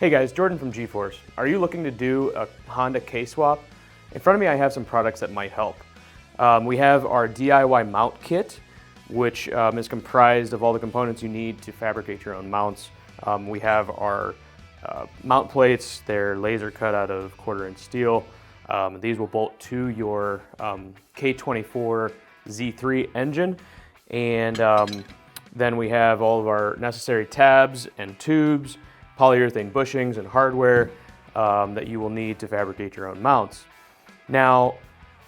Hey guys, Jordan from G-Force. Are you looking to do a Honda K-swap? In front of me I have some products that might help. We have our DIY mount kit, which is comprised of all the components you need to fabricate your own mounts. We have our mount plates. They're laser cut out of 1/4" steel. These will bolt to your K24Z3 engine. And then we have all of our necessary tabs and tubes, polyurethane bushings and hardware that you will need to fabricate your own mounts. Now,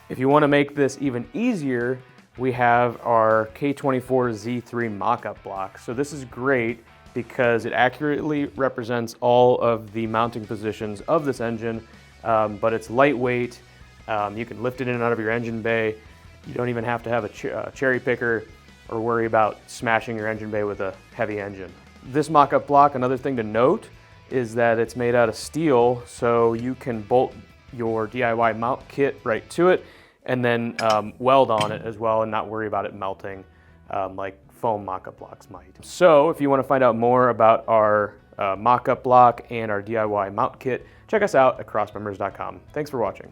if you want to make this even easier, we have our K24Z3 mock-up block. So this is great because it accurately represents all of the mounting positions of this engine, but it's lightweight. You can lift it in and out of your engine bay. You don't even have to have a cherry picker or worry about smashing your engine bay with a heavy engine. This mock-up block, another thing to note, is that it's made out of steel, so you can bolt your DIY mount kit right to it and then weld on it as well and not worry about it melting like foam mock-up blocks might. So if you want to find out more about our mock-up block and our DIY mount kit, check us out at crossmembers.com. Thanks for watching.